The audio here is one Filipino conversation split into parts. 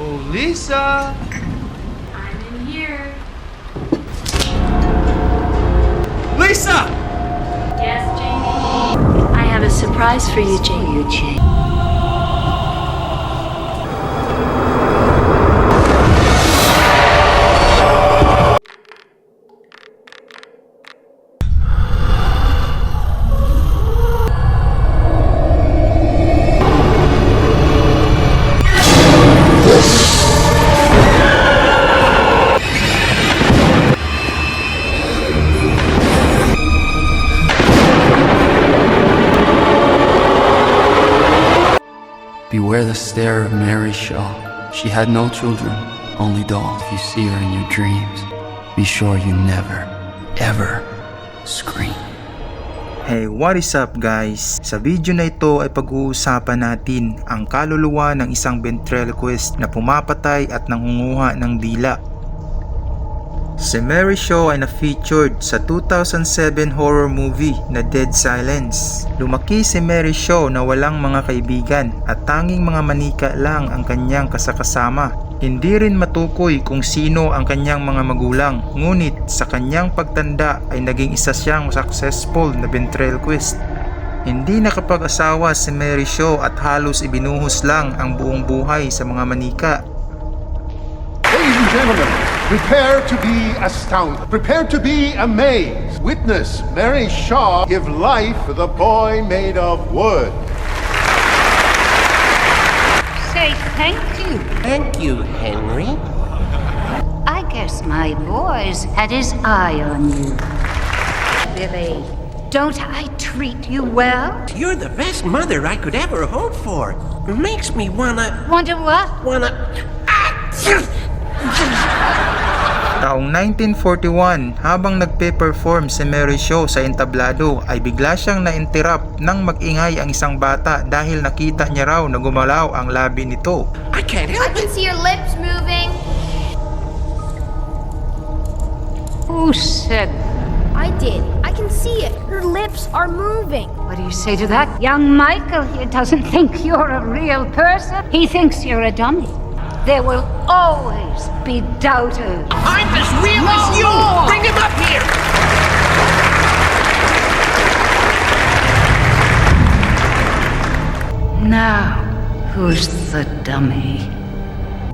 Oh, Lisa! I'm in here. Lisa! Yes, Jamie? I have a surprise for you, Jamie. Beware the stare of Mary Shaw. She had no children, only dolls. If you see her in your dreams, be sure you never, ever scream. Hey, what is up guys? Sa video na ito ay pag-uusapan natin ang kaluluwa ng isang ventriloquist na pumapatay at nangunguha ng dila. Si Mary Shaw ay na-featured sa 2007 horror movie na Dead Silence. Lumaki si Mary Shaw na walang mga kaibigan at tanging mga manika lang ang kanyang kasakasama. Hindi rin matukoy kung sino ang kanyang mga magulang, ngunit sa kanyang pagtanda ay naging isa siyang successful na ventriloquist. Hindi nakapag-asawa si Mary Shaw at halos ibinuhos lang ang buong buhay sa mga manika. Ladies and gentlemen, prepare to be astounded. Prepare to be amazed. Witness Mary Shaw give life to the boy made of wood. Say thank you. Thank you, Henry. I guess my boy's had his eye on you. Billy, don't I treat you well? You're the best mother I could ever hope for. Makes me wanna... Wonder what? Taong 1941, habang nagpe-perform si Mary Shaw sa entablado ay bigla siyang na-interrupt nang mag-ingay ang isang bata dahil nakita niya raw na gumalaw ang labi nito. I can't I help can it. see your lips moving. Who said? I did. I can see it. Your lips are moving. What do you say to that? Young Michael here doesn't think you're a real person. He thinks you're a dummy. There will always be doubters. I'm as real as you! Bring him up here! Now, who's the dummy?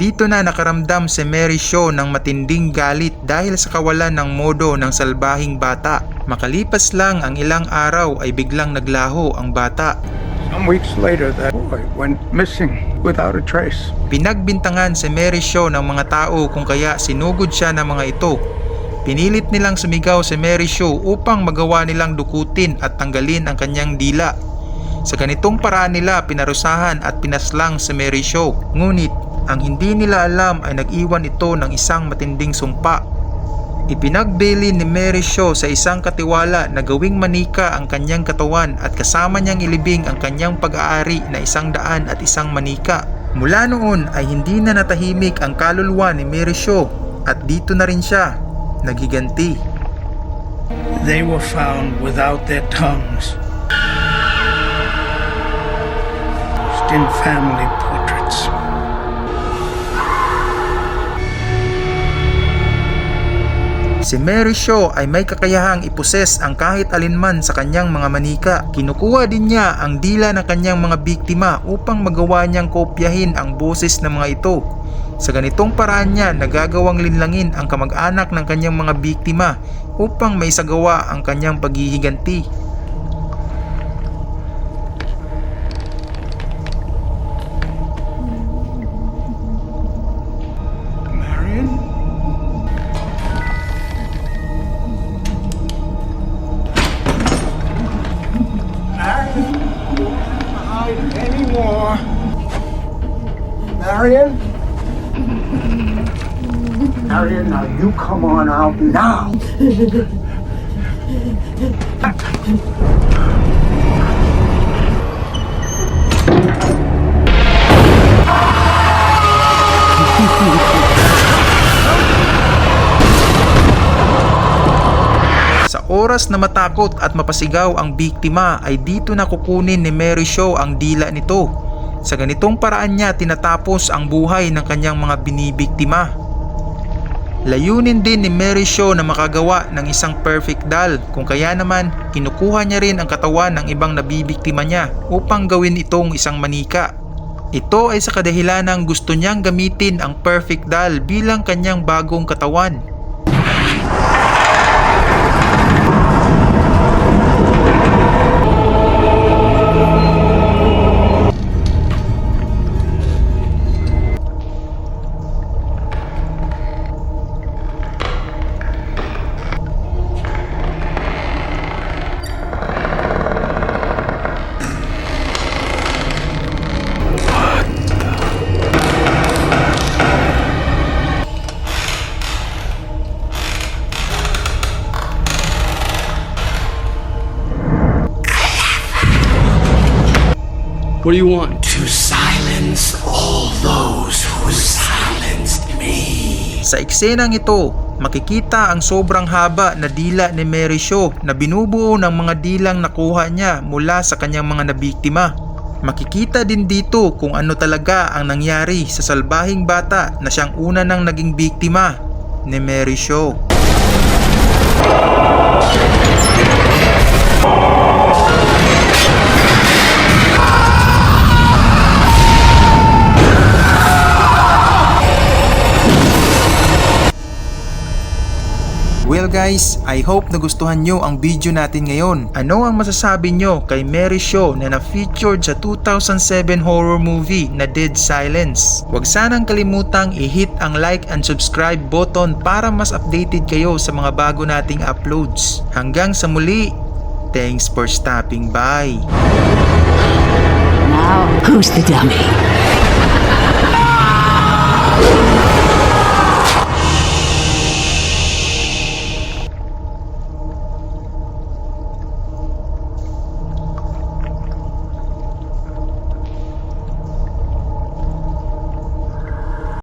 Dito na nakaramdam si Mary Shaw ng matinding galit dahil sa kawalan ng modo ng salbahing bata. Makalipas lang ang ilang araw ay biglang naglaho ang bata. Some weeks later, that boy went missing without a trace. Pinagbintangan si Mary Shaw ng mga tao kung kaya sinugod siya ng mga ito. Pinilit nilang sumigaw si Mary Shaw upang magawa nilang dukutin at tanggalin ang kanyang dila. Sa ganitong paraan nila pinarusahan at pinaslang si Mary Shaw. Ngunit ang hindi nila alam ay nag-iwan ito ng isang matinding sumpa. Ipinagbili ni Mary Shaw sa isang katiwala na gawing manika ang kanyang katawan at kasama niyang ilibing ang kanyang pag-aari na 100 at isang manika. Mula noon ay hindi na natahimik ang kaluluwa ni Mary Shaw at dito na rin siya naghiganti. They were found without their tongues. Just in family portraits. Si Mary Shaw ay may kakayahang iposes ang kahit alinman sa kanyang mga manika. Kinukuha din niya ang dila ng kanyang mga biktima upang magawa niyang kopyahin ang boses ng mga ito. Sa ganitong paraan niya nagagawang linlangin ang kamag-anak ng kanyang mga biktima upang maisagawa ang kanyang paghihiganti. Marion? Anymore. Marion? Marion, now you come on out now. Sa oras na matakot at mapasigaw ang biktima ay dito na kukunin ni Mary Shaw ang dila nito. Sa ganitong paraan niya tinatapos ang buhay ng kanyang mga binibiktima. Layunin din ni Mary Shaw na makagawa ng isang perfect doll, kung kaya naman kinukuha niya rin ang katawan ng ibang nabibiktima niya upang gawin itong isang manika. Ito ay sa kadahilanang gusto niyang gamitin ang perfect doll bilang kanyang bagong katawan. What do you want? To silence all those who silenced me. Sa eksenang ito, makikita ang sobrang haba na dila ni Mary Shaw na binubuo ng mga dilang nakuha niya mula sa kanyang mga nabiktima. Makikita din dito kung ano talaga ang nangyari sa salbahing bata na siyang una nang naging biktima ni Mary Shaw. Well guys, I hope nagustuhan nyo ang video natin ngayon. Ano ang masasabi nyo kay Mary Shaw na na-featured sa 2007 horror movie na Dead Silence? Huwag sanang kalimutang i-hit ang like and subscribe button para mas updated kayo sa mga bago nating uploads. Hanggang sa muli, thanks for stopping by. Now, who's the dummy?